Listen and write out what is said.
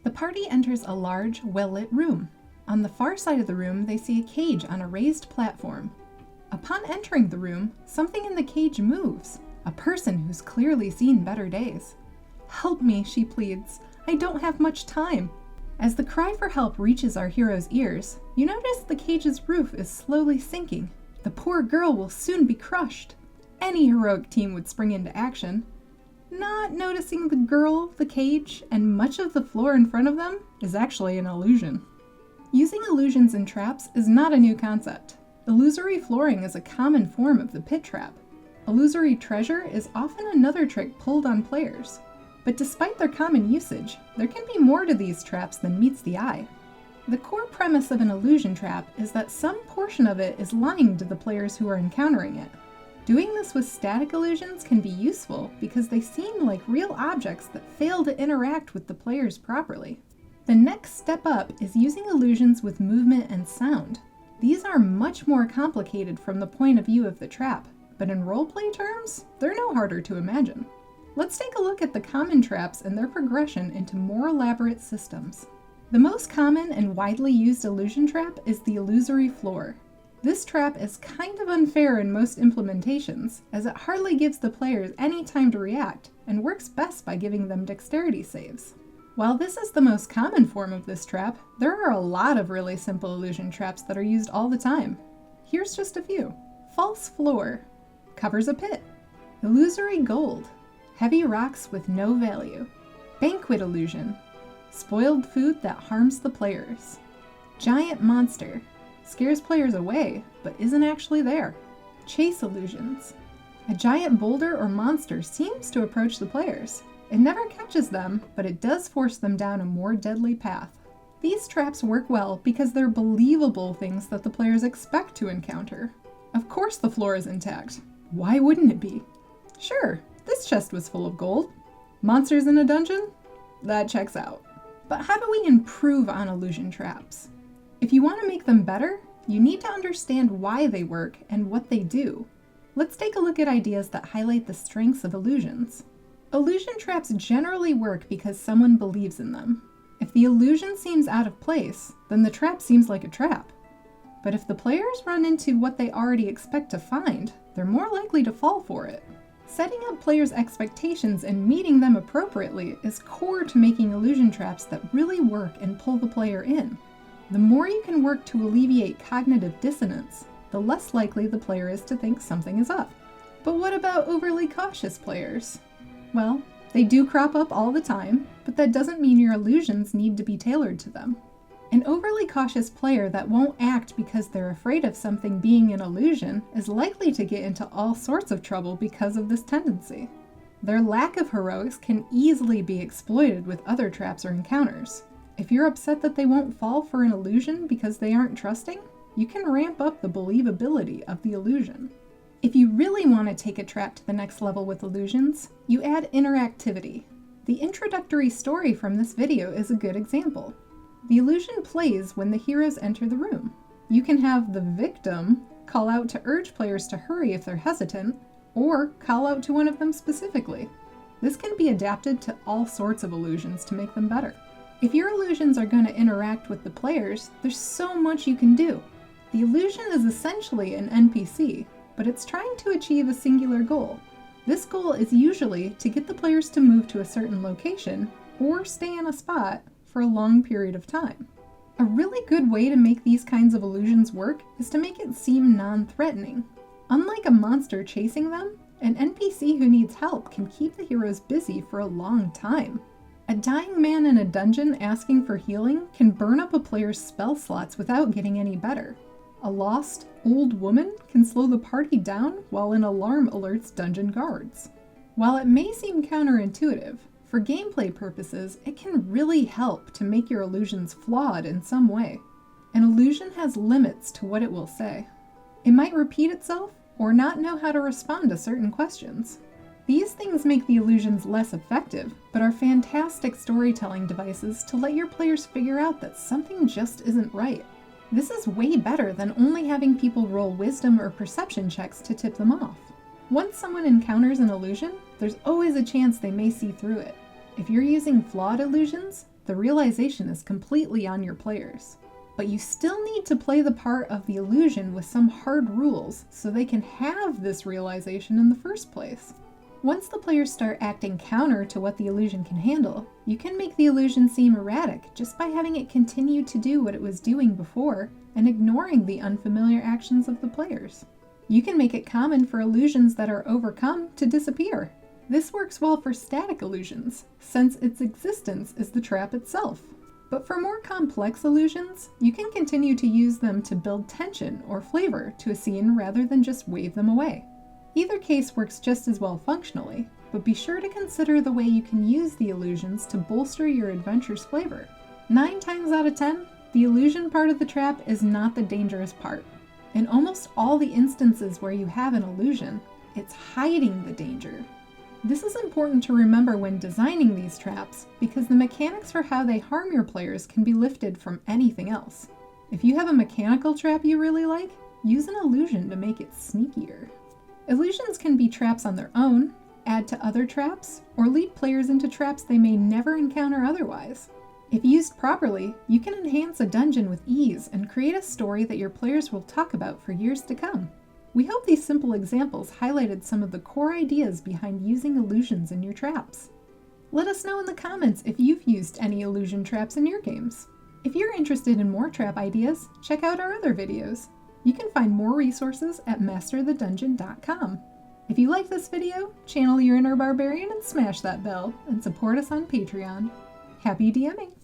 The party enters a large, well-lit room. On the far side of the room, they see a cage on a raised platform. Upon entering the room, something in the cage moves, a person who's clearly seen better days. "Help me," she pleads. "I don't have much time." As the cry for help reaches our hero's ears, you notice the cage's roof is slowly sinking. The poor girl will soon be crushed. Any heroic team would spring into action. Not noticing the girl, the cage, and much of the floor in front of them is actually an illusion. Using illusions in traps is not a new concept. Illusory flooring is a common form of the pit trap. Illusory treasure is often another trick pulled on players. But despite their common usage, there can be more to these traps than meets the eye. The core premise of an illusion trap is that some portion of it is lying to the players who are encountering it. Doing this with static illusions can be useful because they seem like real objects that fail to interact with the players properly. The next step up is using illusions with movement and sound. These are much more complicated from the point of view of the trap, but in roleplay terms, they're no harder to imagine. Let's take a look at the common traps and their progression into more elaborate systems. The most common and widely used illusion trap is the illusory floor. This trap is kind of unfair in most implementations, as it hardly gives the players any time to react, and works best by giving them dexterity saves. While this is the most common form of this trap, there are a lot of really simple illusion traps that are used all the time. Here's just a few. False floor. Covers a pit. Illusory gold. Heavy rocks with no value. Banquet illusion. Spoiled food that harms the players. Giant monster. Scares players away, but isn't actually there. Chase illusions. A giant boulder or monster seems to approach the players. It never catches them, but it does force them down a more deadly path. These traps work well because they're believable things that the players expect to encounter. Of course the floor is intact. Why wouldn't it be? Sure, this chest was full of gold. Monsters in a dungeon? That checks out. But how do we improve on illusion traps? If you want to make them better, you need to understand why they work and what they do. Let's take a look at ideas that highlight the strengths of illusions. Illusion traps generally work because someone believes in them. If the illusion seems out of place, then the trap seems like a trap. But if the players run into what they already expect to find, they're more likely to fall for it. Setting up players' expectations and meeting them appropriately is core to making illusion traps that really work and pull the player in. The more you can work to alleviate cognitive dissonance, the less likely the player is to think something is up. But what about overly cautious players? Well, they do crop up all the time, but that doesn't mean your illusions need to be tailored to them. An overly cautious player that won't act because they're afraid of something being an illusion is likely to get into all sorts of trouble because of this tendency. Their lack of heroics can easily be exploited with other traps or encounters. If you're upset that they won't fall for an illusion because they aren't trusting, you can ramp up the believability of the illusion. If you really want to take a trap to the next level with illusions, you add interactivity. The introductory story from this video is a good example. The illusion plays when the heroes enter the room. You can have the victim call out to urge players to hurry if they're hesitant, or call out to one of them specifically. This can be adapted to all sorts of illusions to make them better. If your illusions are going to interact with the players, there's so much you can do. The illusion is essentially an NPC, but it's trying to achieve a singular goal. This goal is usually to get the players to move to a certain location or stay in a spot for a long period of time. A really good way to make these kinds of illusions work is to make it seem non-threatening. Unlike a monster chasing them, an NPC who needs help can keep the heroes busy for a long time. A dying man in a dungeon asking for healing can burn up a player's spell slots without getting any better. A lost, old woman can slow the party down while an alarm alerts dungeon guards. While it may seem counterintuitive, for gameplay purposes, it can really help to make your illusions flawed in some way. An illusion has limits to what it will say. It might repeat itself or not know how to respond to certain questions. These things make the illusions less effective, but are fantastic storytelling devices to let your players figure out that something just isn't right. This is way better than only having people roll wisdom or perception checks to tip them off. Once someone encounters an illusion, there's always a chance they may see through it. If you're using flawed illusions, the realization is completely on your players. But you still need to play the part of the illusion with some hard rules so they can have this realization in the first place. Once the players start acting counter to what the illusion can handle, you can make the illusion seem erratic just by having it continue to do what it was doing before and ignoring the unfamiliar actions of the players. You can make it common for illusions that are overcome to disappear. This works well for static illusions, since its existence is the trap itself. But for more complex illusions, you can continue to use them to build tension or flavor to a scene rather than just wave them away. Either case works just as well functionally, but be sure to consider the way you can use the illusions to bolster your adventure's flavor. 9 times out of 10, the illusion part of the trap is not the dangerous part. In almost all the instances where you have an illusion, it's hiding the danger. This is important to remember when designing these traps, because the mechanics for how they harm your players can be lifted from anything else. If you have a mechanical trap you really like, use an illusion to make it sneakier. Illusions can be traps on their own, add to other traps, or lead players into traps they may never encounter otherwise. If used properly, you can enhance a dungeon with ease and create a story that your players will talk about for years to come. We hope these simple examples highlighted some of the core ideas behind using illusions in your traps. Let us know in the comments if you've used any illusion traps in your games. If you're interested in more trap ideas, check out our other videos. You can find more resources at masterthedungeon.com. If you like this video, channel your inner barbarian and smash that bell, and support us on Patreon. Happy DMing!